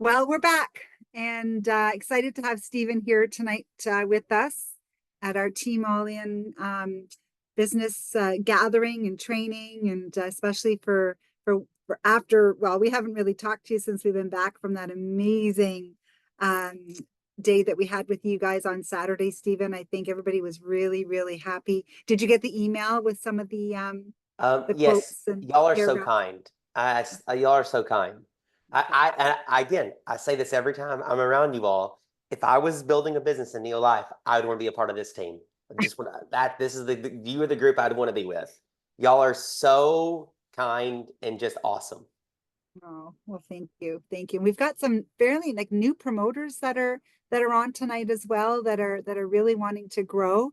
Well, we're back and excited to have Stephen here tonight with us at our Team All In business gathering and training, and especially for after. Well, we haven't really talked to you since we've been back from that amazing um, day that we had with you guys on Saturday, Stephen. I think everybody was really, really happy. Did you get the email with some of the Yes, quotes and y'all are so paragraphs? kind. Y'all are so kind. Again, I say this every time I'm around you all. If I was building a business in Neo Life, I would want to be a part of this team. Just want that. This is you are the group I'd want to be with. Y'all are so kind and just awesome. Oh, well, thank you. Thank you. We've got some fairly like new promoters that are on tonight as well that are really wanting to grow.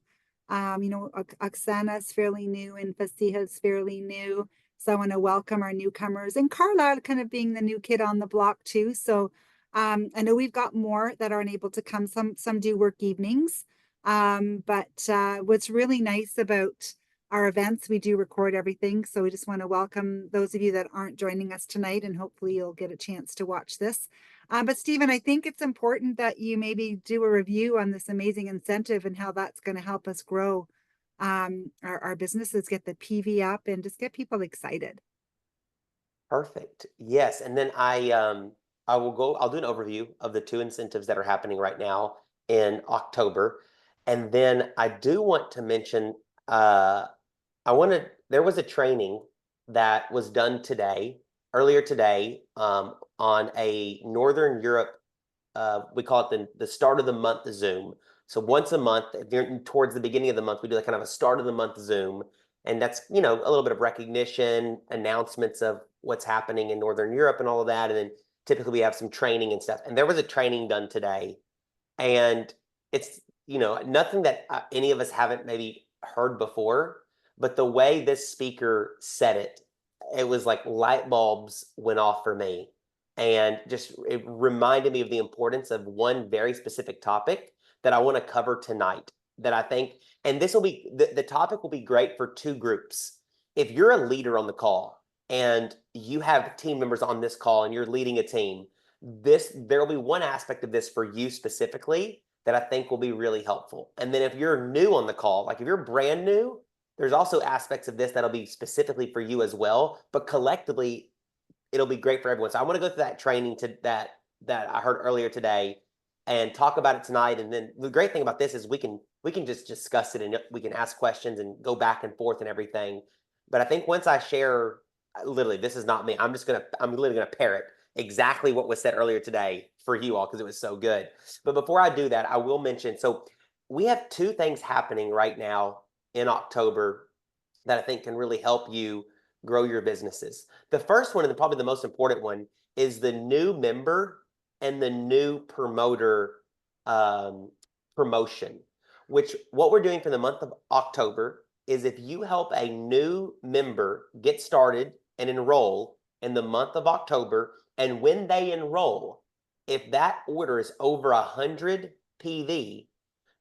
Oksana's fairly new and Fasiha's fairly new. So I want to welcome our newcomers and Carla kind of being the new kid on the block too. So I know we've got more that aren't able to come. Some do work evenings. But what's really nice about our events, we do record everything. So we just want to welcome those of you that aren't joining us tonight, and hopefully you'll get a chance to watch this. But Stephen, I think it's important that you maybe do a review on this amazing incentive and how that's going to help us grow our businesses, get the PV up, and just get people excited. Perfect. Yes, and then I will go. I'll do an overview of the two incentives that are happening right now in October, and then I do want to mention. I wanted there was a training that was done earlier today, on a Northern Europe. We call it the start of the month Zoom. So once a month, towards the beginning of the month, we do like kind of a start of the month Zoom, and that's a little bit of recognition, announcements of what's happening in Northern Europe and all of that, and then typically we have some training and stuff. And there was a training done today, and it's nothing that any of us haven't maybe heard before, but the way this speaker said it, it was like light bulbs went off for me, and just it reminded me of the importance of one very specific topic that I want to cover tonight, that I think, and this will be the topic will be great for two groups. If you're a leader on the call and you have team members on this call and you're leading a team, there will be one aspect of this for you specifically that I think will be really helpful. And then if you're new on the call, like if you're brand new, there's also aspects of this that'll be specifically for you as well, but collectively it'll be great for everyone. So I want to go through that training that I heard earlier today and talk about it tonight. And then the great thing about this is we can just discuss it and we can ask questions and go back and forth and everything. But I think once I share, literally, this is not me. I'm literally gonna parrot exactly what was said earlier today for you all because it was so good. But before I do that, I will mention, so we have two things happening right now in October that I think can really help you grow your businesses. The first one, and probably the most important one, is the new member and the new promoter um, promotion. Which what we're doing for the month of October is if you help a new member get started and enroll in the month of October, and when they enroll, if that order is over 100 PV,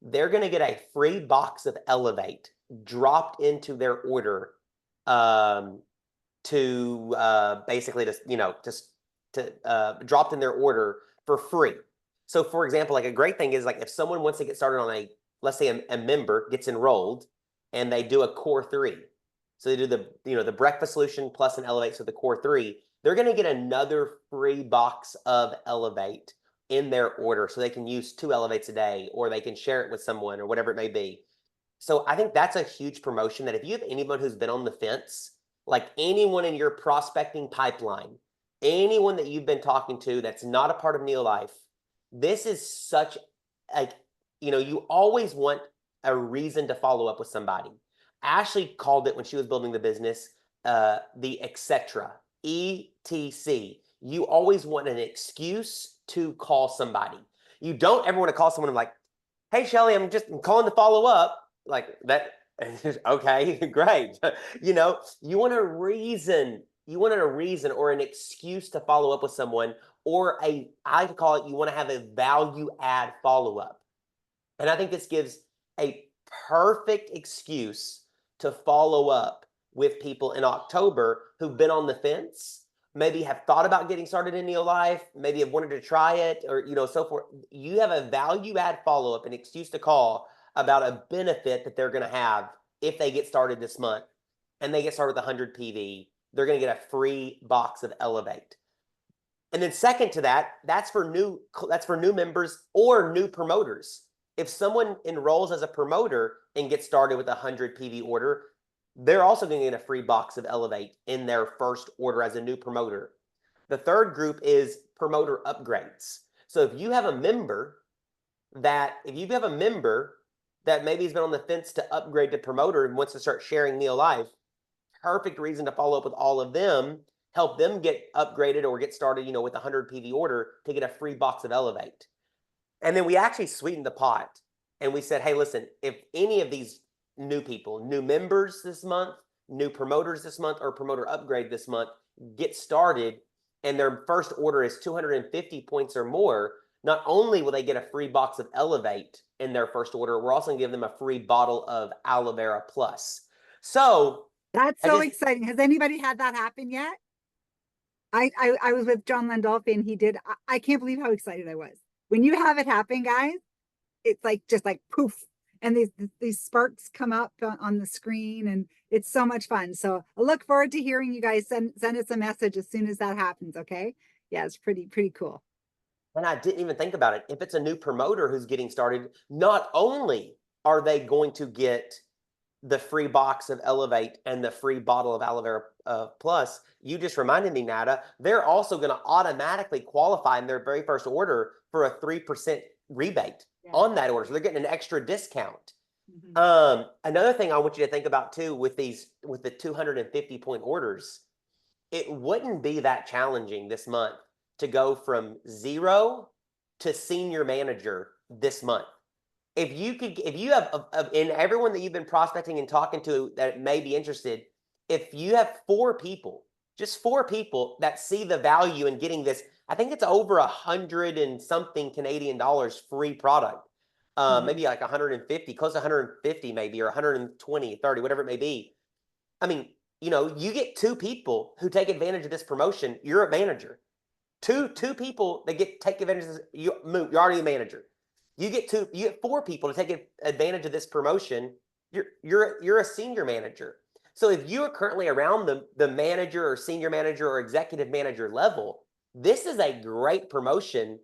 they're going to get a free box of Elevate dropped into their order, um, to basically just just to dropped in their order for free. So for example, like a great thing is like if someone wants to get started on let's say a member gets enrolled and they do a core three. So they do the breakfast solution plus an Elevate, so the core three, they're going to get another free box of Elevate in their order so they can use two Elevates a day, or they can share it with someone or whatever it may be. So I think that's a huge promotion, that if you have anyone who's been on the fence, like anyone in your prospecting pipeline, anyone that you've been talking to that's not a part of Neo Life, this is such like, you always want a reason to follow up with somebody. Ashley called it when she was building the business, the etc. ETC. You always want an excuse to call somebody. You don't ever want to call someone and like, hey, Shelly, I'm calling to follow up. Like that, okay, great. You wanted a reason or an excuse to follow up with someone, or I call it, you want to have a value add follow up. And I think this gives a perfect excuse to follow up with people in October who've been on the fence, maybe have thought about getting started in Neo Life, maybe have wanted to try it, or so forth. You have a value add follow up, an excuse to call about a benefit that they're going to have if they get started this month, and they get started with 100 PV. They're going to get a free box of Elevate. And then second to that, that's for new members or new promoters. If someone enrolls as a promoter and gets started with a 100 PV order, they're also going to get a free box of Elevate in their first order as a new promoter. The third group is promoter upgrades. So if you have a member that maybe has been on the fence to upgrade to promoter and wants to start sharing Neo Life, perfect reason to follow up with all of them, help them get upgraded or get started, with a 100 PV order to get a free box of Elevate. And then we actually sweetened the pot and we said, hey, listen, if any of these new people, new members this month, new promoters this month, or promoter upgrade this month get started and their first order is 250 points or more, not only will they get a free box of Elevate in their first order, we're also going to give them a free bottle of Aloe Vera Plus. So That's I so just exciting. Has anybody had that happen yet? I was with John Landolfi and he did. I can't believe how excited I was. When you have it happen, guys, it's like just like poof. And these sparks come up on the screen and it's so much fun. So I look forward to hearing you guys send us a message as soon as that happens. Okay. Yeah, it's pretty cool. And I didn't even think about it. If it's a new promoter who's getting started, not only are they going to get the free box of Elevate and the free bottle of Aloe Vera Plus, you just reminded me, Nada, they're also going to automatically qualify in their very first order for a 3% rebate Yeah. on that order. So they're getting an extra discount. Another thing I want you to think about too with the 250 point orders, it wouldn't be that challenging this month to go from 0 to senior manager this month. If you have, in everyone that you've been prospecting and talking to that may be interested, if you have 4 people, just 4 people that see the value in getting this, I think it's over 100 and something Canadian dollars free product. Maybe like 150, close to 150 maybe, or 120, 30, whatever it may be. I mean, you get 2 people who take advantage of this promotion, you're a manager. Two people that take advantage of this, you're already a manager. You get 4 people to take advantage of this promotion, you're a senior manager. So if you are currently around the manager or senior manager or executive manager level, this is a great promotion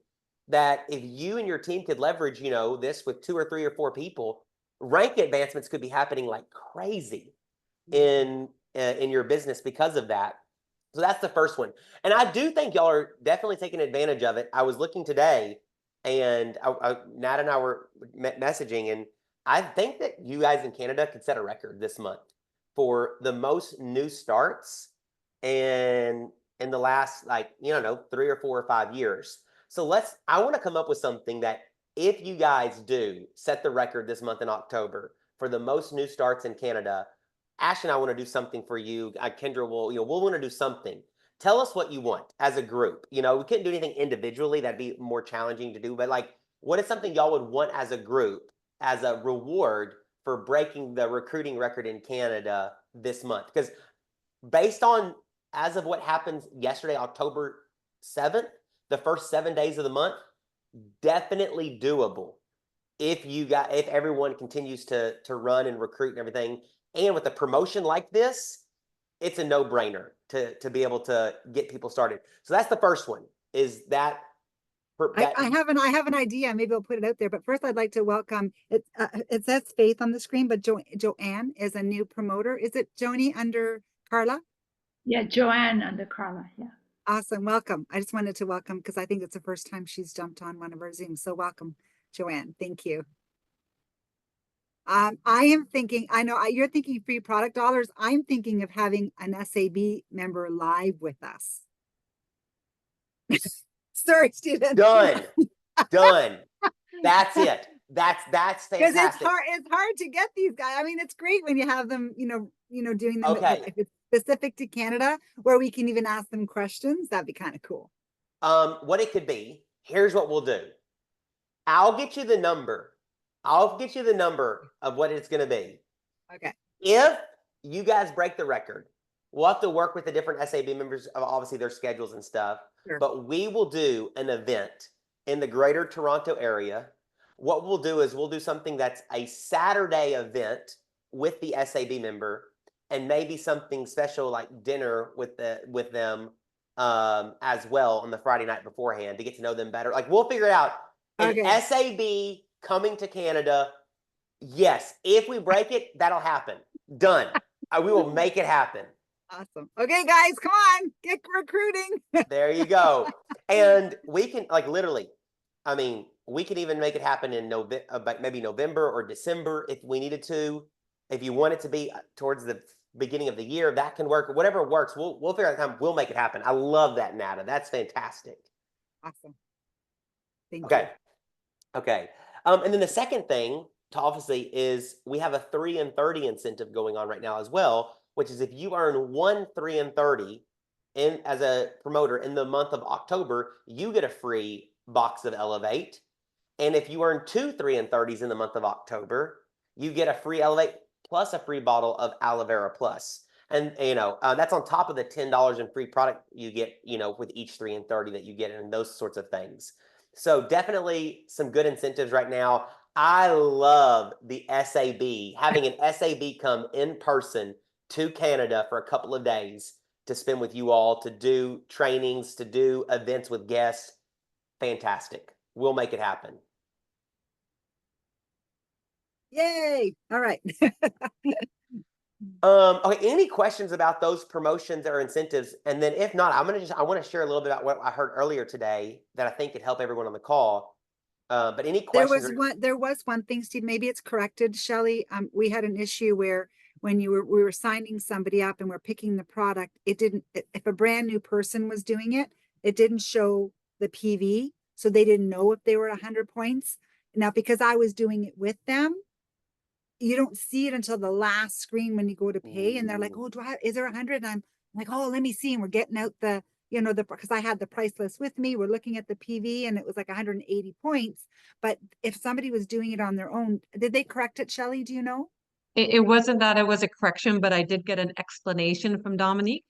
that if you and your team could leverage, this with 2 or 3 or 4 people, rank advancements could be happening like crazy in your business because of that. So that's the first one. And I do think y'all are definitely taking advantage of it. I was looking today and Nat and I were messaging, and I think that you guys in Canada could set a record this month for the most new starts and in the last 3 or 4 or 5 years. So I want to come up with something that if you guys do set the record this month in October for the most new starts in Canada, Ash and I want to do something for you. Kendra we'll want to do something. Tell us what you want as a group. We couldn't do anything individually. That'd be more challenging to do. But what is something y'all would want as a group as a reward for breaking the recruiting record in Canada this month? Because based on as of what happens yesterday, October 7th, the first 7 days of the month, definitely doable if everyone continues to run and recruit and everything. And with a promotion like this, it's a no-brainer to be able to get people started. So that's the first one. Is that I have an idea. Maybe I'll put it out there. But first, I'd like to welcome it. It says Faith on the screen, but Joanne is a new promoter. Is it Joni under Carla? Yeah, Joanne under Carla. Yeah. Awesome. Welcome. I just wanted to welcome because I think it's the first time she's jumped on one of our Zooms. So welcome, Joanne. Thank you. I am thinking, I know you're thinking free product dollars. I'm thinking of having an SAB member live with us. Sorry, Stephen. done? That's it. That's Because fantastic. it's hard to get these guys. I mean, it's great when you have them, doing them. Okay. If it's specific to Canada, where we can even ask them questions, that'd be kind of cool. What it could be, here's what we'll do. I'll get you the number. I'll get you the number of what it's going to be. Okay. If you guys break the record, we'll have to work with the different SAB members of obviously their schedules and stuff. Sure. But we will do an event in the greater Toronto area. What we'll do is we'll do something that's a Saturday event with the SAB member, and maybe something special like dinner with them as well on the Friday night beforehand to get to know them better. Like we'll figure it out. An Okay. SAB coming to Canada. Yes, if we break it, that'll happen. Done. We will make it happen. Awesome. Okay, guys, come on, get recruiting. There you go. And we can like literally, I mean, we can even make it happen in maybe November or December if we needed to. If you want it to be towards the beginning of the year, that can work. Whatever works, we'll figure out the time. We'll make it happen. I love that, Nada. That's fantastic. Awesome. Thank Okay. Okay. And then the second thing to obviously is we have a 3 and 30 incentive going on right now as well, which is if you earn 1 3 and 30 in as a promoter in the month of October, you get a free box of Elevate. And if you earn 2 3 and 30s in the month of October, you get a free Elevate plus a free bottle of Aloe Vera Plus. And that's on top of the $10 in free product you get, with each 3 and 30 that you get and those sorts of things. So definitely some good incentives right now. I love the SAB, having an SAB come in person to Canada for a couple of days to spend with you all, to do trainings, to do events with guests. Fantastic. We'll make it happen. Yay. All right. Okay, any questions about those promotions or incentives? And then if not, I want to share a little bit about what I heard earlier today that I think could help everyone on the call. But any questions? There was one thing, Steve, maybe it's corrected, Shelley. We had an issue where when we were signing somebody up and we're picking the product, if a brand new person was doing it, it didn't show the PV. So they didn't know if they were 100 points. Now, because I was doing it with them, you don't see it until the last screen when you go to pay, and they're like, "Oh, is there 100?" And I'm like, "Oh, let me see." And we're getting out because I had the price list with me. We're looking at the PV, and it was like 180 points. But if somebody was doing it on their own, did they correct it, Shelley? Do you know? It wasn't that it was a correction, but I did get an explanation from Dominique.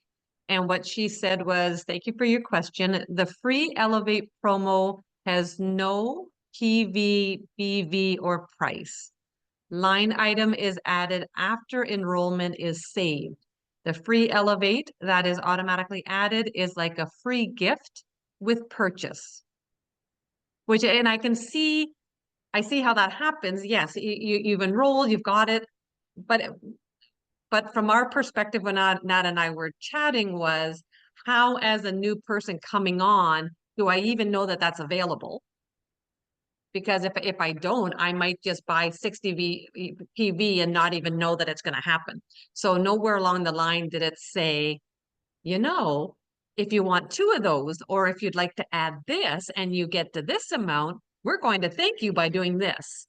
And what she said was, thank you for your question. The free Elevate promo has no PV, BV, or price. Line item is added after enrollment is saved. The free Elevate that is automatically added is like a free gift with purchase. And I see how that happens. Yes, you've enrolled, you've got it. But from our perspective, when Nat and I were chatting, was how, as a new person coming on, do I even know that that's available? Because if I don't, I might just buy 60 PV and not even know that it's going to happen. So nowhere along the line did it say, if you want 2 of those, or if you'd like to add this and you get to this amount, we're going to thank you by doing this.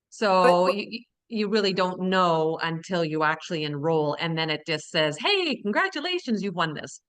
So you really don't know until you actually enroll, and then it just says, "Hey, congratulations, you won this,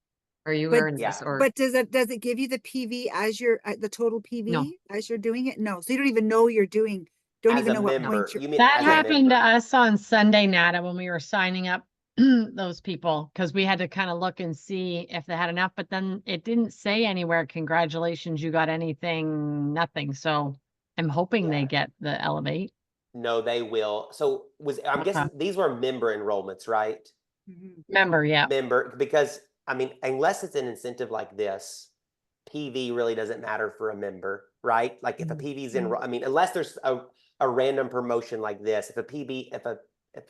or you earned this." But does it give you the PV as the total PV as you're doing it? No, so you don't even know don't even know what points you're. That happened to us on Sunday, Nata, when we were signing up those people, because we had to kind of look and see if they had enough, but then it didn't say anywhere, "Congratulations, you got anything," nothing. So I'm hoping they get the Elevate. No, they will. So I'm guessing these were member enrollments, right? Member, yeah. Member, because I mean, unless it's an incentive like this, PV really doesn't matter for a member, right? Like if a PV's unless there's a random promotion like this, if a PV, if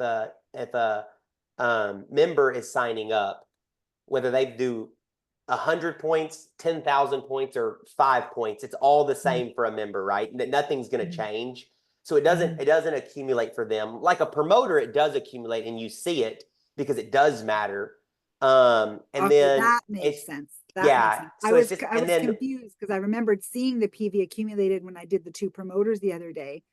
a member is signing up, whether they do 100 points, 10,000 points, or 5 points, it's all the same for a member, right? Nothing's going to change. So it doesn't accumulate for them. Like a promoter, it does accumulate and you see it because it does matter. And then that makes sense. Makes sense. I was confused because I remembered seeing the PV accumulated when I did the 2 promoters the other day.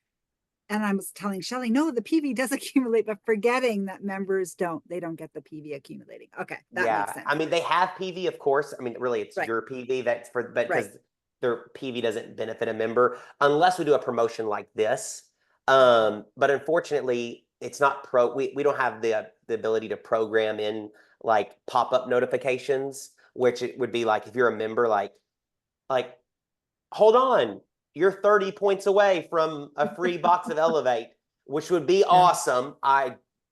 And I was telling Shelley, no, the PV does accumulate, but forgetting that members don't get the PV accumulating. Okay. That makes sense. I mean, they have PV, of course. I mean, really it's your PV but because their PV doesn't benefit a member unless we do a promotion like this. But unfortunately, it's not we don't have the ability to program in like pop-up notifications, which it would be like if you're a member, like hold on, you're 30 points away from a free box of Elevate, which would be awesome.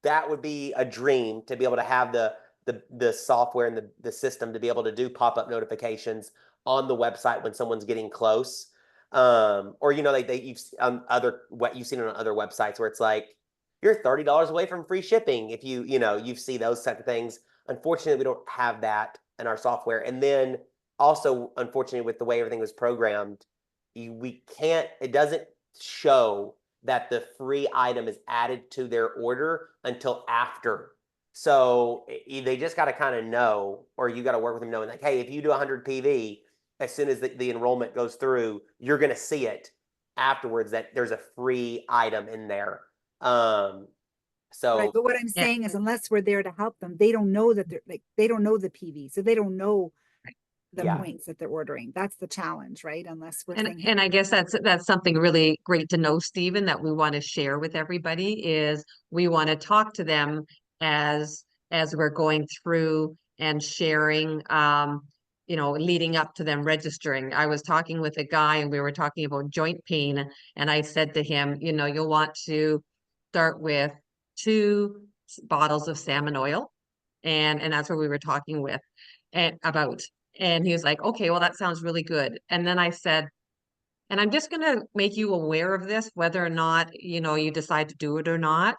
That would be a dream to be able to have the software and the system to be able to do pop-up notifications on the website when someone's getting close. Or you've you've seen it on other websites where it's like you're $30 away from free shipping if you see those type of things. Unfortunately, we don't have that in our software. And then also, unfortunately, with the way everything was programmed, it doesn't show that the free item is added to their order until after. So they just got to kind of know, or you got to work with them knowing like, hey, if you do 100 PV, as soon as the enrollment goes through, you're going to see it afterwards that there's a free item in there. Right, but what I'm Yeah. saying is unless we're there to help them, they don't know that they don't know the PV, so they don't know the Yeah. points that they're ordering. That's the challenge, right? Unless we're saying, And I guess that's something really great to know, Stephen, that we want to share with everybody is we want to talk to them as we're going through and sharing, leading up to them registering. I was talking with a guy and we were talking about joint pain, and I said to him, you'll want to start with 2 bottles of salmon oil, and that's what we were talking with and about. And he was like, okay, well, that sounds really good. And then I said, and I'm just going to make you aware of this, whether or not, you decide to do it or not.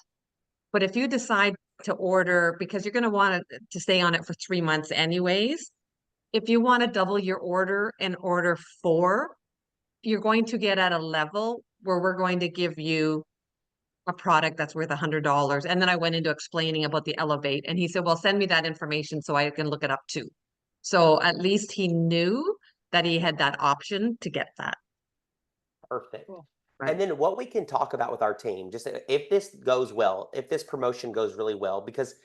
But if you decide to order, because you're going to want to stay on it for 3 months anyways, if you want to double your order and order 4, you're going to get at a level where we're going to give you a product that's worth $100. And then I went into explaining about the Elevate, and he said, well, send me that information so I can look it up too. So at least he knew that he had that option to get that. Perfect. Cool. Right. And then what we can talk about with our team, just if this goes well, if this promotion goes really well, because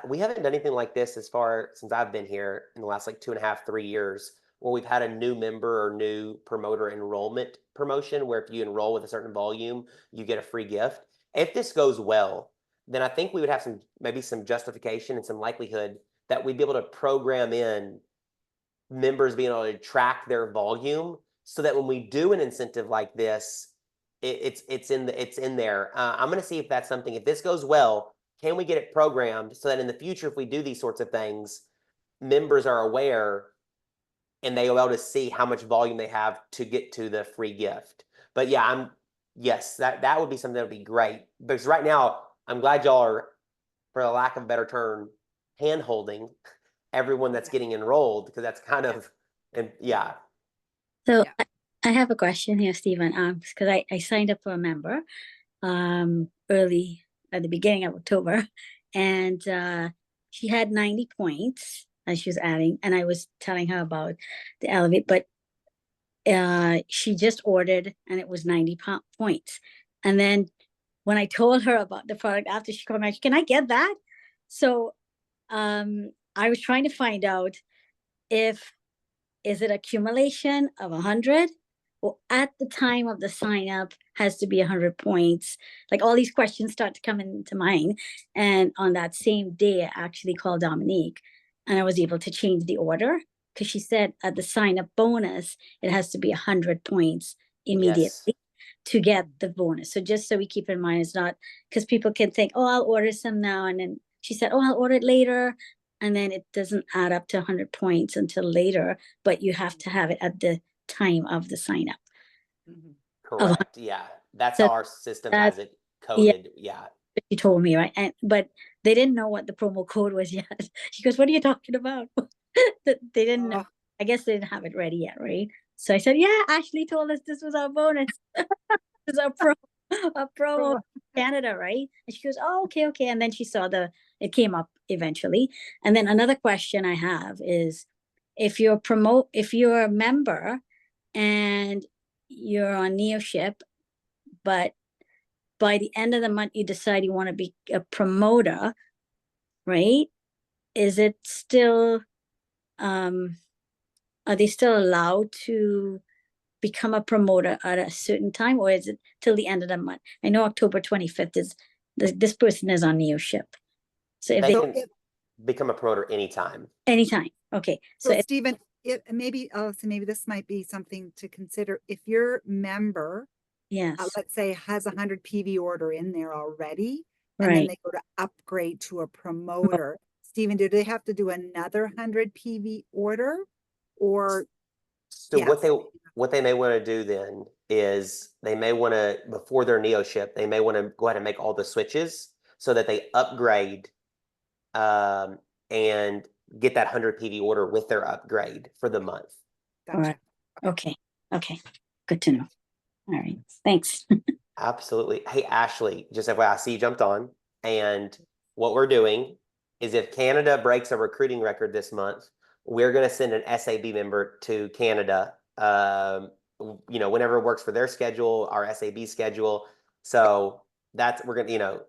we haven't done anything like this since I've been here in the last like 2.5, 3 years, where we've had a new member or new promoter enrollment promotion, where if you enroll with a certain volume, you get a free gift. If this goes well, then I think we would have maybe some justification and some likelihood that we'd be able to program in members being able to track their volume so that when we do an incentive like this, it's in there. I'm going to see if that's something. If this goes well, can we get it programmed so that in the future, if we do these sorts of things, members are aware and they are able to see how much volume they have to get to the free gift. But yeah, yes, that would be something that would be great, because right now I'm glad y'all are, for the lack of a better term, hand holding everyone that's getting enrolled, because that's kind of, and yeah. So Yeah. I have a question here, Stephen, because I signed up for a member early at the beginning of October, and she had 90 points as she was adding, and I was telling her about the Elevate, but she just ordered and it was 90 points. And then when I told her about the product after, she called me, can I get that? So I was trying to find out is it accumulation of 100, or at the time of the sign up has to be 100 points? Like all these questions start to come into mind. And on that same day, I actually called Dominique and I was able to change the order, because she said at the sign up bonus, it has to be 100 points immediately to get the bonus. So just so we keep in mind, it's not, because people can think, oh, I'll order some now. And then she said, oh, I'll order it later. And then it doesn't add up to 100 points until later, but you have to have it at the time of the sign up. Mhm. Correct. Yeah. That's So how our system has it coded. Yeah. She told me, right? But they didn't know what the promo code was yet. She goes, what are you talking about? They didn't know. Oh, I guess they didn't have it ready yet, right? So I said, yeah, Ashley told us this was our bonus. This is our promo cool. in Canada, right? And she goes, oh, okay. And then she saw it came up eventually. And then another question I have is, if you're a member and you're on NeoShip, but by the end of the month you decide you want to be a promoter, right? Is it still are they still allowed to become a promoter at a certain time, or is it till the end of the month? I know October 25th is this person is on NeoShip. So if They they, can become a promoter anytime. anytime, okay, so So if, Stephen, maybe, so maybe this might be something to consider. If your member, yes, let's say, has 100 PV order in there already, and then right. they go to upgrade to a promoter, Stephen, do they have to do another 100 PV order? Or So yes, what they may want to do then is they may want to, before their Neo ship, they may want to go ahead and make all the switches so that they upgrade and get that 100 PV order with their upgrade for the month. All right. gotcha. Okay, good to know. All right, thanks. Absolutely. Hey, Ashley, just FYI, I see you jumped on. And what we're doing is if Canada breaks a recruiting record this month, we're going to send an SAB member to Canada, whenever it works for their schedule, our SAB schedule. So we're going to,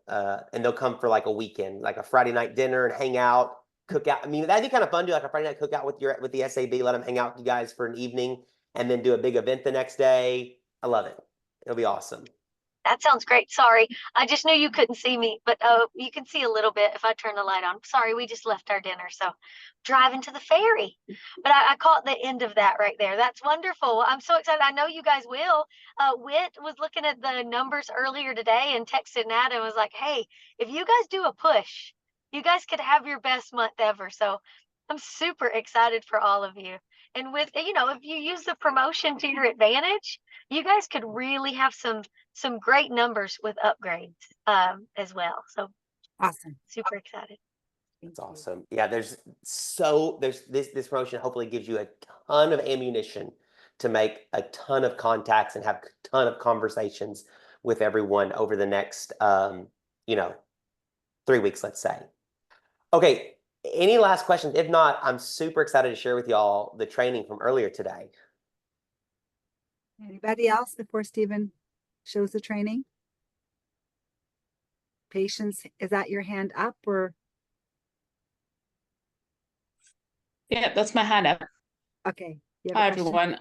and they'll come for like a weekend, like a Friday night dinner and hang out, cook out. I mean, that'd be kind of fun to do like a Friday night cookout with the SAB, let them hang out with you guys for an evening and then do a big event the next day. I love it. It'll be awesome. That sounds great. Sorry. I just knew you couldn't see me, but you can see a little bit if I turn the light on. Sorry, we just left our dinner, so driving to the ferry. But I caught the end of that right there. That's wonderful. I'm so excited. I know you guys will. Whit was looking at the numbers earlier today and texted Nat and was like, hey, if you guys do a push, you guys could have your best month ever. So I'm super excited for all of you. And with, if you use the promotion to your advantage, you guys could really have some great numbers with upgrades as well. So Awesome. super excited. That's awesome. Yeah, there's this promotion hopefully gives you a ton of ammunition to make a ton of contacts and have a ton of conversations with everyone over the next 3 weeks, let's say. Okay, any last questions? If not, I'm super excited to share with y'all the training from earlier today. Anybody else before Stephen shows the training? Patience, is that your hand up or? Yeah, that's my hand up. Okay. You have Hi, a question?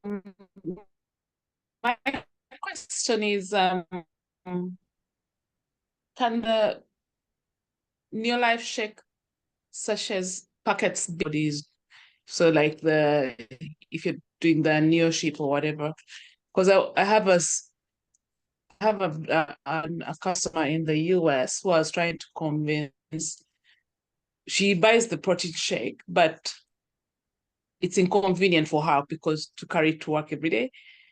everyone. My question is, can the New Life Shake such as packets bodies? So like if you're doing the Neo ship or whatever, because I have a customer in the US who I was trying to convince. She buys the protein shake, but it's inconvenient for her because to carry it to work every day.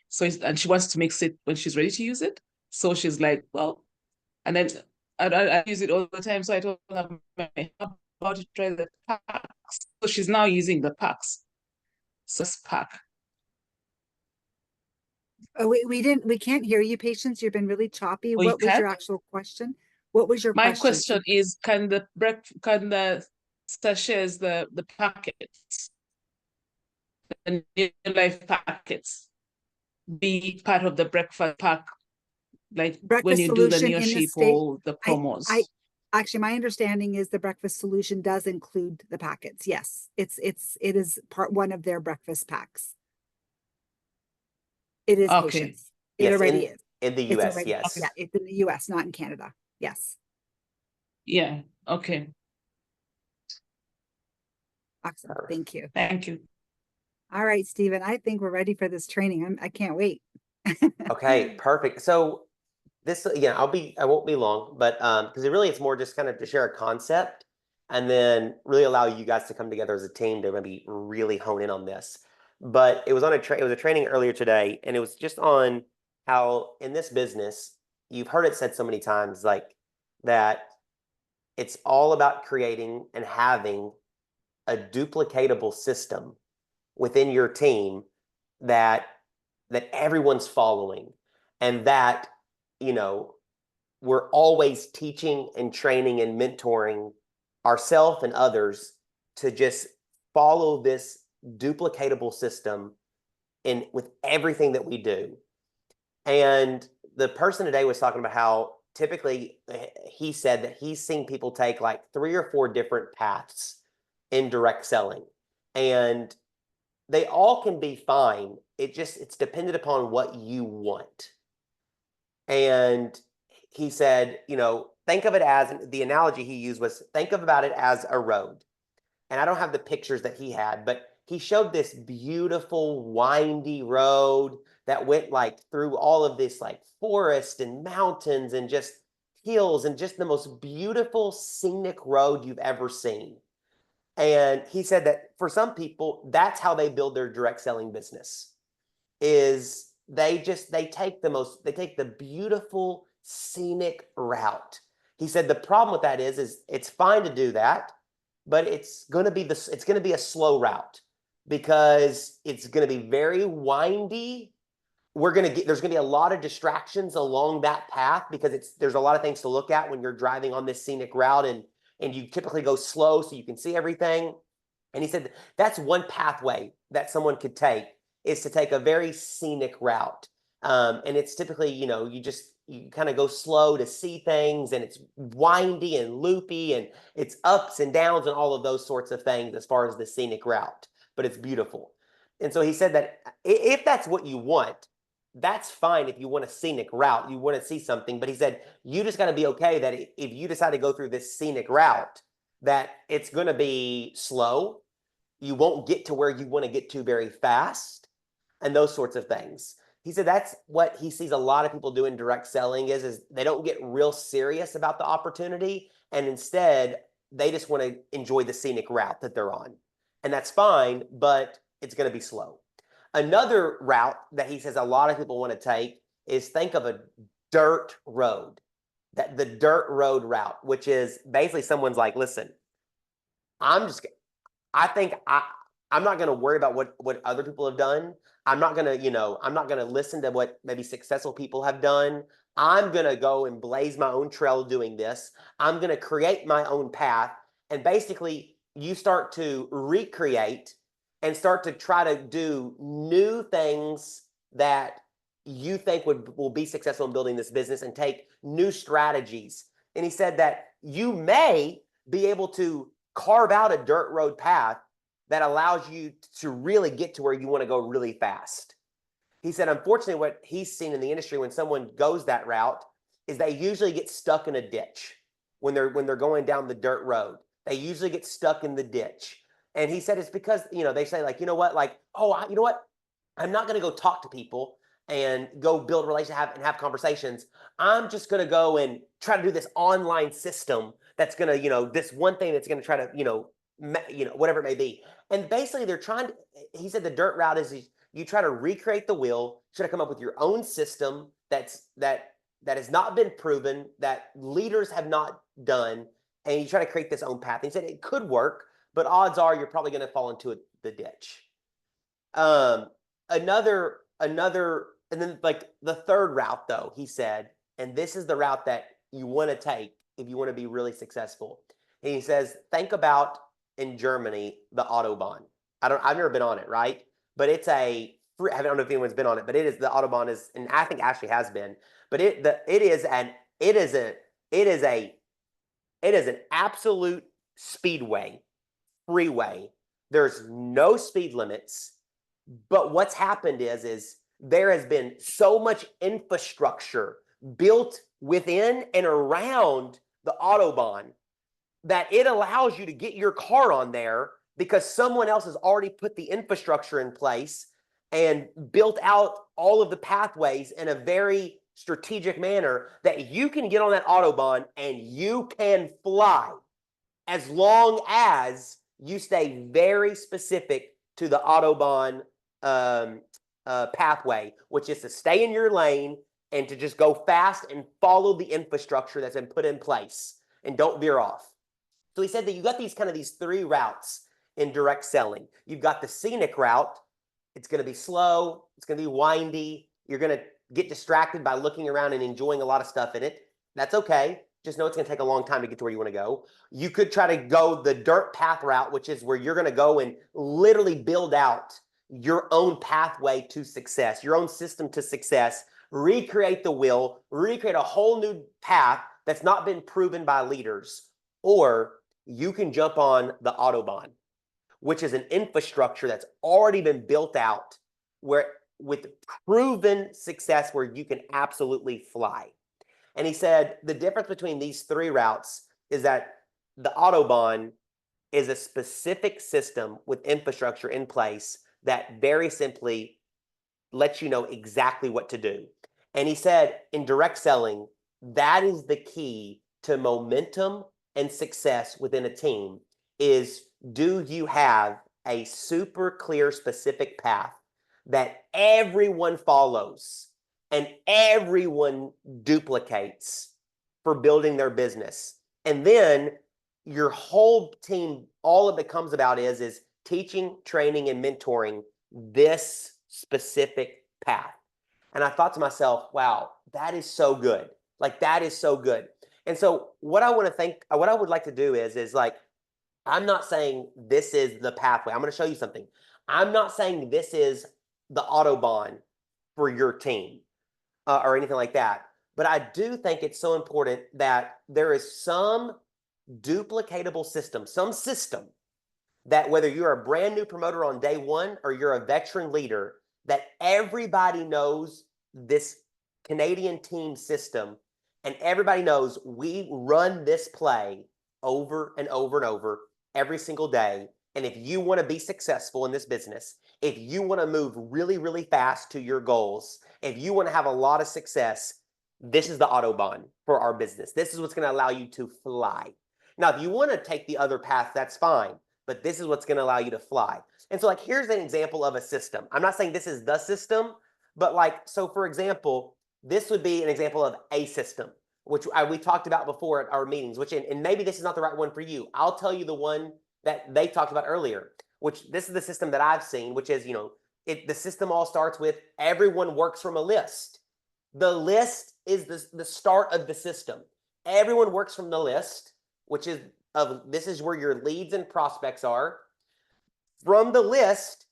So and she wants to mix it when she's ready to use it. So she's like, well, and then I use it all the time. So I told her, how about to try the packs? So she's now using the packs. So it's pack. Oh, we can't hear you, Patience. You've been really choppy. Oh, you What was your can't? actual question? What was your My question? question is, can the sachets, the packets, the New Life packets be part of the breakfast pack, like when Breakfast you do the solution Neo in the ship state? or the promos? Actually, my understanding is the breakfast solution does include the packets. Yes, it is one of their breakfast packs. It is Okay. Patience. It Yes, already is. in the It's US, already, yes. yeah, it's in the US, not in Canada. Yes. Yeah, okay. Awesome. Thank you. Thank you. All right, Stephen, I think we're ready for this training. I can't wait. Okay, perfect. So this, again, I won't be long, but because it's more just kind of to share a concept and then really allow you guys to come together as a team to maybe really hone in on this. But it was it was a training earlier today, and it was just on how in this business, you've heard it said so many times, like that it's all about creating and having a duplicatable system within your team that everyone's following, and that we're always teaching and training and mentoring ourselves and others to just follow this duplicatable system in with everything that we do. And the person today was talking about how typically he said that he's seen people take like 3 or 4 different paths in direct selling, and they all can be fine. It's dependent upon what you want. And he said, think of it as, the analogy he used was, think about it as a road. And I don't have the pictures that he had, but he showed this beautiful windy road that went like through all of this like forest and mountains and just hills and just the most beautiful scenic road you've ever seen. And he said that for some people, that's how they build their direct selling business, is they take the beautiful scenic route. He said the problem with that is it's fine to do that, but it's going to be a slow route because it's going to be very windy. There's going to be a lot of distractions along that path because there's a lot of things to look at when you're driving on this scenic route, and you typically go slow so you can see everything. And he said that's one pathway that someone could take, is to take a very scenic route. And it's typically, you kind of go slow to see things, and it's windy and loopy, and it's ups and downs and all of those sorts of things as far as the scenic route, but it's beautiful. And so he said that if that's what you want, that's fine. If you want a scenic route, you want to see something, but he said, you just got to be okay that if you decide to go through this scenic route, that it's going to be slow. You won't get to where you want to get to very fast, and those sorts of things. He said that's what he sees a lot of people do in direct selling is they don't get real serious about the opportunity, and instead they just want to enjoy the scenic route that they're on. And that's fine, but it's going to be slow. Another route that he says a lot of people want to take is think of a dirt road, the dirt road route, which is basically someone's like, listen, I'm not going to worry about what other people have done. I'm not going to listen to what maybe successful people have done. I'm going to go and blaze my own trail doing this. I'm going to create my own path. And basically you start to recreate and start to try to do new things that you think will be successful in building this business, and take new strategies. And he said that you may be able to carve out a dirt road path that allows you to really get to where you want to go really fast. He said, unfortunately, what he's seen in the industry when someone goes that route is they usually get stuck in a ditch when they're going down the dirt road. They usually get stuck in the ditch. And he said it's because, they say like, you know what, like, oh, you know what? I'm not going to go talk to people and go build relationships and have conversations. I'm just going to go and try to do this online system that's going to, this one thing that's going to try to, whatever it may be. And basically they're trying to, he said the dirt route is you try to recreate the wheel, try to come up with your own system that has not been proven, that leaders have not done, and you try to create this own path. And he said it could work, but odds are you're probably going to fall into the ditch. Another, and then like the third route though, he said, and this is the route that you want to take if you want to be really successful. And he says, think about in Germany, the Autobahn. I've never been on it, right? But it's I don't know if anyone's been on it, but the Autobahn is, and I think Ashley has been, but it is an absolute speedway, freeway. There's no speed limits. But what's happened is there has been so much infrastructure built within and around the Autobahn that it allows you to get your car on there because someone else has already put the infrastructure in place and built out all of the pathways in a very strategic manner that you can get on that Autobahn and you can fly, as long as you stay very specific to the Autobahn pathway, which is to stay in your lane and to just go fast and follow the infrastructure that's been put in place and don't veer off. So he said that you got these three routes in direct selling. You've got the scenic route. It's going to be slow. It's going to be windy. You're going to get distracted by looking around and enjoying a lot of stuff in it. That's okay. Just know it's going to take a long time to get to where you want to go. You could try to go the dirt path route, which is where you're going to go and literally build out your own pathway to success, your own system to success, recreate the wheel, recreate a whole new path that's not been proven by leaders. Or you can jump on the Autobahn, which is an infrastructure that's already been built out with proven success where you can absolutely fly. And he said the difference between these 3 routes is that the Autobahn is a specific system with infrastructure in place that very simply lets you know exactly what to do. And he said in direct selling, that is the key to momentum and success within a team is, do you have a super clear specific path that everyone follows and everyone duplicates for building their business? And then your whole team, all it becomes about is teaching, training, and mentoring this specific path. And I thought to myself, wow, that is so good. Like, that is so good. And so what I want to think, what I would like to do is like, I'm not saying this is the pathway. I'm going to show you something. I'm not saying this is the Autobahn for your team or anything like that. But I do think it's so important that there is some duplicatable system, some system that whether you're a brand new promoter on day 1 or you're a veteran leader, that everybody knows this Canadian team system and everybody knows we run this play over and over and over every single day. And if you want to be successful in this business, if you want to move really, really fast to your goals, if you want to have a lot of success, this is the Autobahn for our business. This is what's going to allow you to fly. Now, if you want to take the other path, that's fine, but this is what's going to allow you to fly. And so, like, here's an example of a system. I'm not saying this is the system, but like, so for example, this would be an example of a system, which we talked about before at our meetings, which, and maybe this is not the right one for you. I'll tell you the one that they talked about earlier, which this is the system that I've seen, which is, the system all starts with everyone works from a list. The list is the start of the system. Everyone works from the list, which is this is where your leads and prospects are. From the list,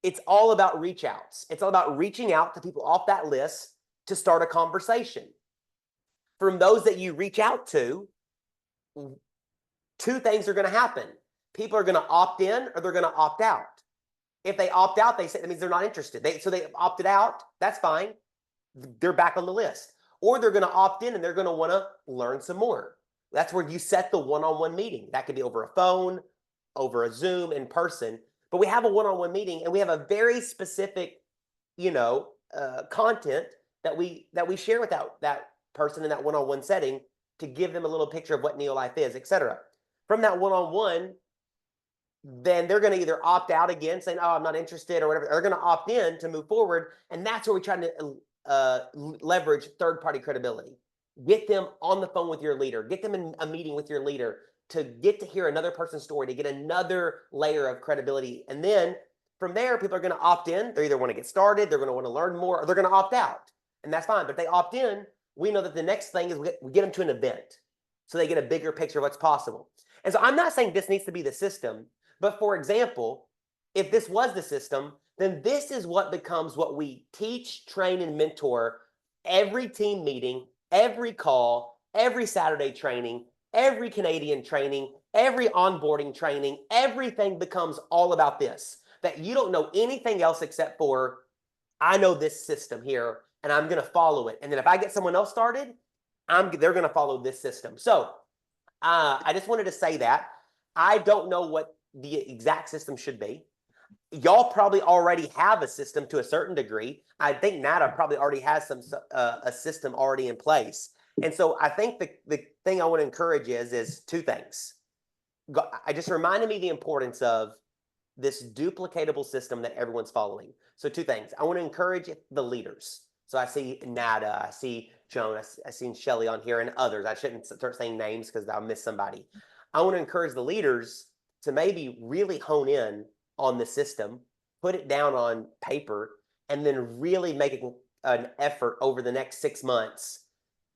it's all about reach outs. It's all about reaching out to people off that list to start a conversation. From those that you reach out to, 2 things are going to happen. People are going to opt in or they're going to opt out. If they opt out, they say that means they're not interested. So they opted out. That's fine. They're back on the list. Or they're going to opt in and they're going to want to learn some more. That's where you set the one-on-one meeting. That could be over a phone, over a Zoom, in person. But we have a one-on-one meeting and we have a very specific, content that we share with that person in that one-on-one setting to give them a little picture of what Neolife is, etc. From that one-on-one, then they're going to either opt out again, saying, "Oh, I'm not interested," or whatever. They're going to opt in to move forward, and that's where we try to leverage third-party credibility. Get them on the phone with your leader. Get them in a meeting with your leader to get to hear another person's story, to get another layer of credibility. And then from there, people are going to opt in. They either want to get started, they're going to want to learn more, or they're going to opt out. And that's fine. But if they opt in, we know that the next thing is we get them to an event so they get a bigger picture of what's possible. And so I'm not saying this needs to be the system, but for example, if this was the system, then this is what becomes what we teach, train, and mentor every team meeting, every call, every Saturday training, every Canadian training, every onboarding training. Everything becomes all about this, that you don't know anything else except for, I know this system here and I'm going to follow it. And then if I get someone else started, they're going to follow this system. So I just wanted to say that. I don't know what the exact system should be. Y'all probably already have a system to a certain degree. I think NATA probably already has a system already in place. And so I think the thing I want to encourage is 2 things. I just reminded me the importance of this duplicatable system that everyone's following. So 2 things. I want to encourage the leaders. So I see Nada, I see Joan, I seen Shelly on here and others. I shouldn't start saying names because I'll miss somebody. I want to encourage the leaders to maybe really hone in on the system, put it down on paper, and then really make an effort over the next 6 months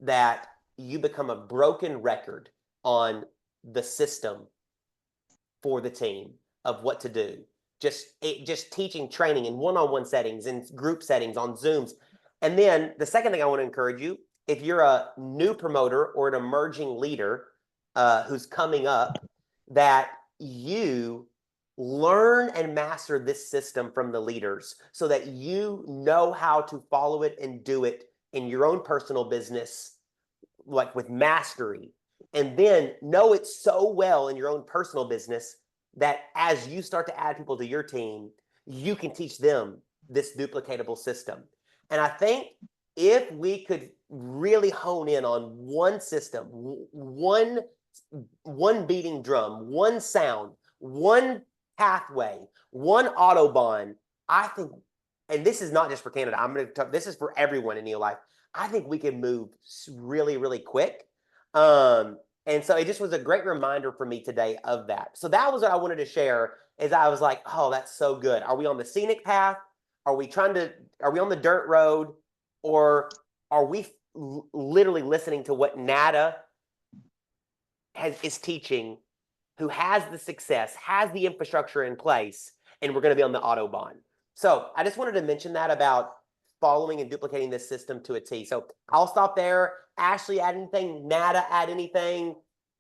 that you become a broken record on the system for the team of what to do. Just teaching, training in one-on-one settings, in group settings, on Zooms. And then the second thing I want to encourage you, if you're a new promoter or an emerging leader who's coming up, that you learn and master this system from the leaders so that you know how to follow it and do it in your own personal business like with mastery, and then know it so well in your own personal business that as you start to add people to your team, you can teach them this duplicatable system. And I think if we could really hone in on one system, one beating drum, one sound, one pathway, one Autobahn, I think, and this is not just for Canada, I'm going to talk, this is for everyone in Neolife. I think we can move really, really quick. And so it just was a great reminder for me today of that. So that was what I wanted to share, is I was like, oh, that's so good. Are we on the scenic path? Are we on the dirt road? Or are we literally listening to what NADA is teaching, who has the success, has the infrastructure in place, and we're going to be on the Autobahn? So I just wanted to mention that about following and duplicating this system to a T. So I'll stop there. Ashley, add anything? Nada, add anything?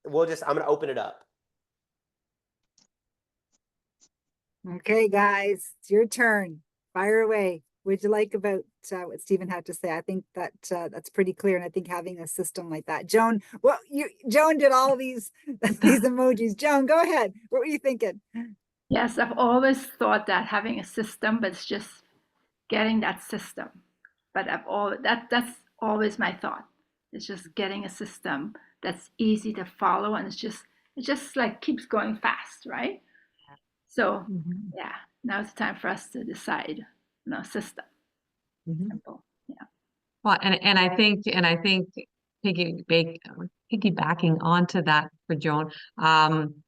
I'm going to open it up. Okay, guys, it's your turn. Fire away. What did you like about what Stephen had to say? I think that that's pretty clear, and I think having a system like that, Joan. Well, Joan did all these these emojis. Joan, go ahead. What were you thinking? Yes, I've always thought that having a system, but it's just getting that system. But that's always my thought. It's just getting a system that's easy to follow, and it just like keeps going fast, right? So yeah, now it's time for us to decide, system. Simple. Yeah. Well, and I think piggybacking onto that for Joan,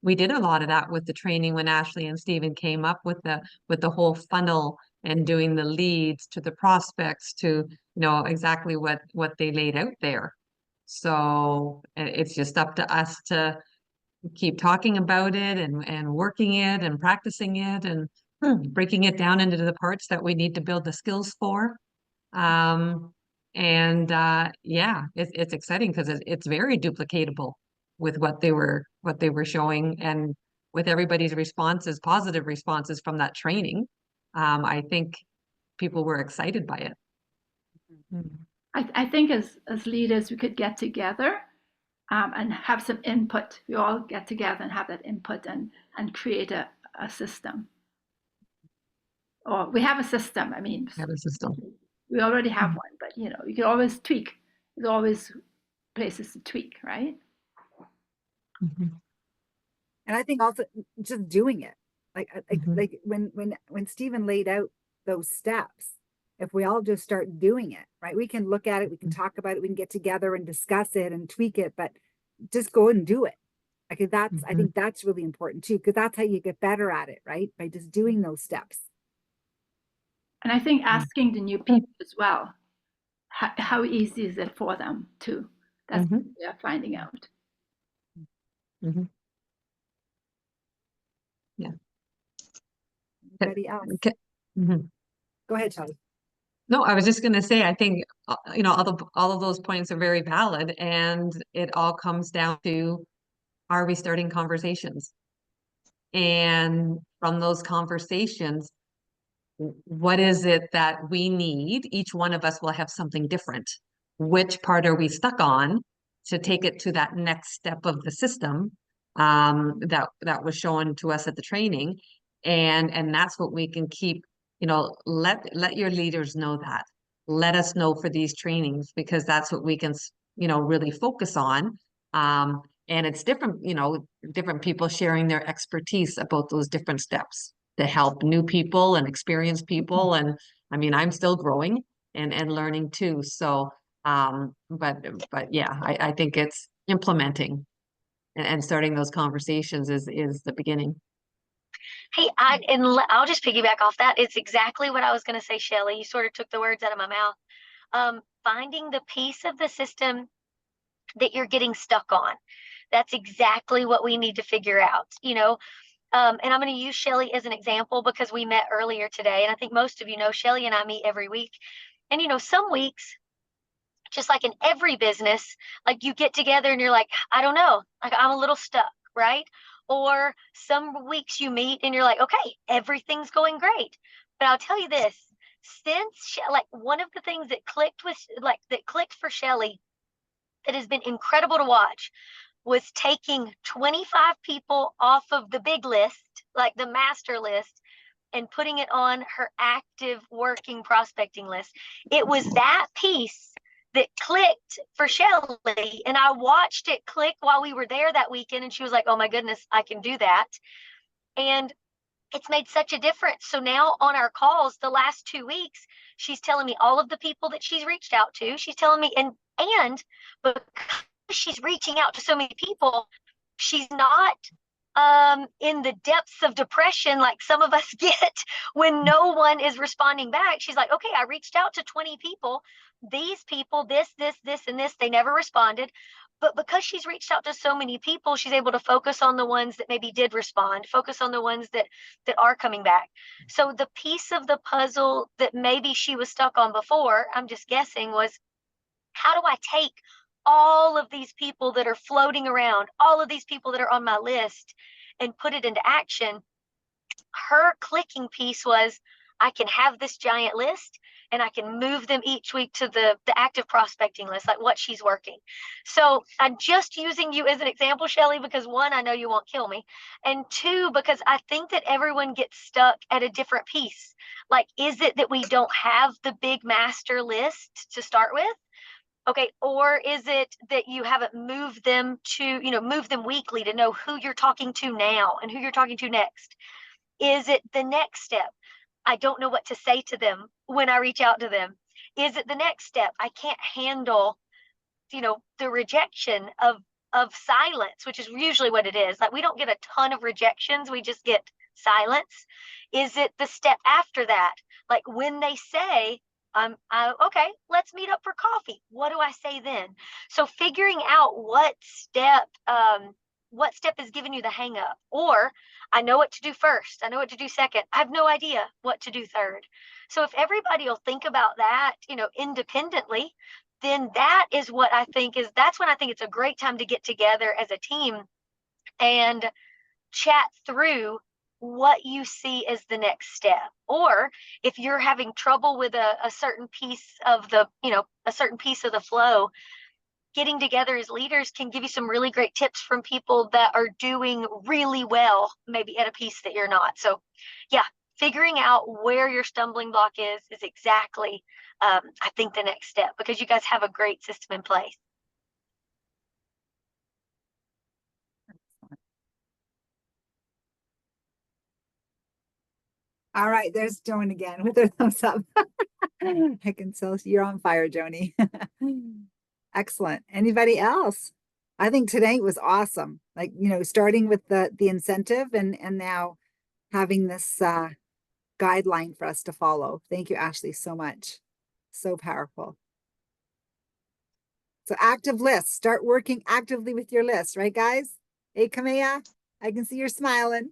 we did a lot of that with the training when Ashley and Stephen came up with the whole funnel and doing the leads to the prospects to exactly what they laid out there. So it's just up to us to keep talking about it and working it and practicing it and breaking it down into the parts that we need to build the skills for. Yeah, it's exciting because it's very duplicatable with what they were showing, and with everybody's responses, positive responses from that training. I think people were excited by it. I think as leaders, we could get together and have some input. We all get together and have that input and create a system. Or we have a system. I mean, Have a system. we already have one, but you can always tweak. There's always places to tweak, right? And I think also just doing it, like when Stephen laid out those steps, if we all just start doing it, right? We can look at it, we can talk about it, we can get together and discuss it and tweak it, but just go and do it. Okay, I think that's really important too, because that's how you get better at it, right? By just doing those steps. And I think asking the new people as well, how easy is it for them too? That's what we are finding out. Yeah. Anybody else? Go ahead, Shelley. No, I was just going to say, I think, all of those points are very valid, and it all comes down to, are we starting conversations? And from those conversations, what is it that we need? Each one of us will have something different. Which part are we stuck on to take it to that next step of the system that was shown to us at the training? And that's what we can keep, let your leaders know that. Let us know for these trainings, because that's what we can, really focus on. And it's different, different people sharing their expertise about those different steps to help new people and experienced people. And I mean, I'm still growing and learning too. So, but yeah, I think it's implementing and starting those conversations is the beginning. Hey, I'll just piggyback off that. It's exactly what I was going to say, Shelley. You sort of took the words out of my mouth. Finding the piece of the system that you're getting stuck on. That's exactly what we need to figure out, and I'm going to use Shelley as an example because we met earlier today. And I think most of you know, Shelley and I meet every week. And, some weeks, just like in every business, like you get together and you're like, I don't know, like I'm a little stuck, right? Or some weeks you meet and you're like, okay, everything's going great. But I'll tell you this, since like one of the things that clicked for Shelley that has been incredible to watch was taking 25 people off of the big list, like the master list, and putting it on her active working prospecting list. It was that piece that clicked for Shelly, and I watched it click while we were there that weekend, and she was like, oh my goodness, I can do that. And it's made such a difference. So now on our calls the last 2 weeks, she's telling me all of the people that she's reached out to. She's telling me, and because she's reaching out to so many people, she's not in the depths of depression like some of us get when no one is responding back. She's like, okay, I reached out to 20 people. These people, this, and this, they never responded. But because she's reached out to so many people, she's able to focus on the ones that maybe did respond, focus on the ones that are coming back. So the piece of the puzzle that maybe she was stuck on before, I'm just guessing, was how do I take all of these people that are floating around, all of these people that are on my list, and put it into action? Her clicking piece was, I can have this giant list and I can move them each week to the active prospecting list, like what she's working. So I'm just using you as an example, Shelly, because one, I know you won't kill me. And two, because I think that everyone gets stuck at a different piece. Like, is it that we don't have the big master list to start with? Okay, or is it that you haven't moved them to, move them weekly to know who you're talking to now and who you're talking to next? Is it the next step? I don't know what to say to them when I reach out to them. Is it the next step? I can't handle, the rejection of silence, which is usually what it is. Like, we don't get a ton of rejections, we just get silence. Is it the step after that? Like, when they say, okay, let's meet up for coffee, what do I say then? So figuring out what step is giving you the hang up. Or, I know what to do first, I know what to do second, I have no idea what to do third. So if everybody will think about that, independently, then that's when I think it's a great time to get together as a team and chat through what you see as the next step. Or if you're having trouble with a certain piece of the flow, getting together as leaders can give you some really great tips from people that are doing really well, maybe at a piece that you're not. So yeah, figuring out where your stumbling block is exactly, I think, the next step, because you guys have a great system in place. All right, there's Joan again with her thumbs up. I can tell you're on fire, Joni. Excellent. Anybody else? I think today was awesome. Like, starting with the incentive and now having this guideline for us to follow. Thank you, Ashley, so much. So powerful. So active lists, start working actively with your list, right, guys? Hey, Kamea, I can see you're smiling.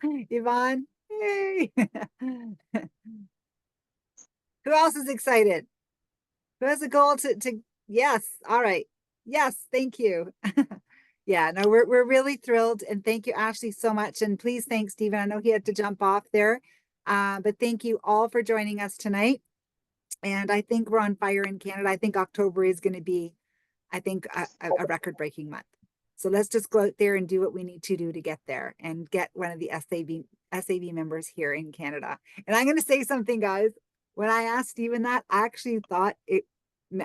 Yvonne, yay. Who else is excited? Who has a goal to yes, all right. Yes, thank you. Yeah, no, we're really thrilled, and thank you, Ashley, so much. And please thank Stephen. I know he had to jump off there. But thank you all for joining us tonight. And I think we're on fire in Canada. I think October is going to be, a record-breaking month. So let's just go out there and do what we need to do to get there and get one of the SAB members here in Canada. And I'm going to say something, guys. When I asked Stephen that, I actually thought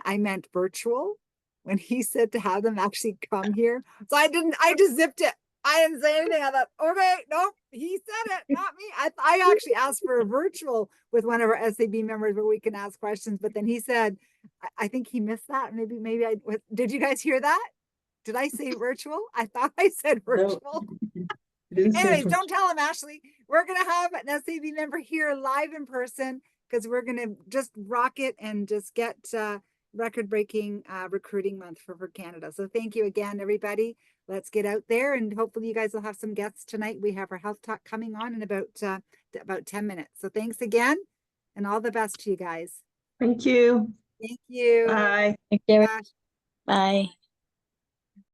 I meant virtual when he said to have them actually come here. So I just zipped it. I didn't say anything. I thought, okay, nope, he said it, not me. I actually asked for a virtual with one of our SAB members where we can ask questions, but then he said, I think he missed that. Maybe did you guys hear that? Did I say virtual? I thought I said virtual. No. Anyways, don't tell him, Ashley. We're going to have an SAB member here live in person because we're going to just rock it and just get record-breaking recruiting month for Canada. So thank you again, everybody. Let's get out there, and hopefully you guys will have some guests tonight. We have our health talk coming on in about 10 minutes. So thanks again, and all the best to you guys. Thank you. Thank you. Bye. Thank you. Bye.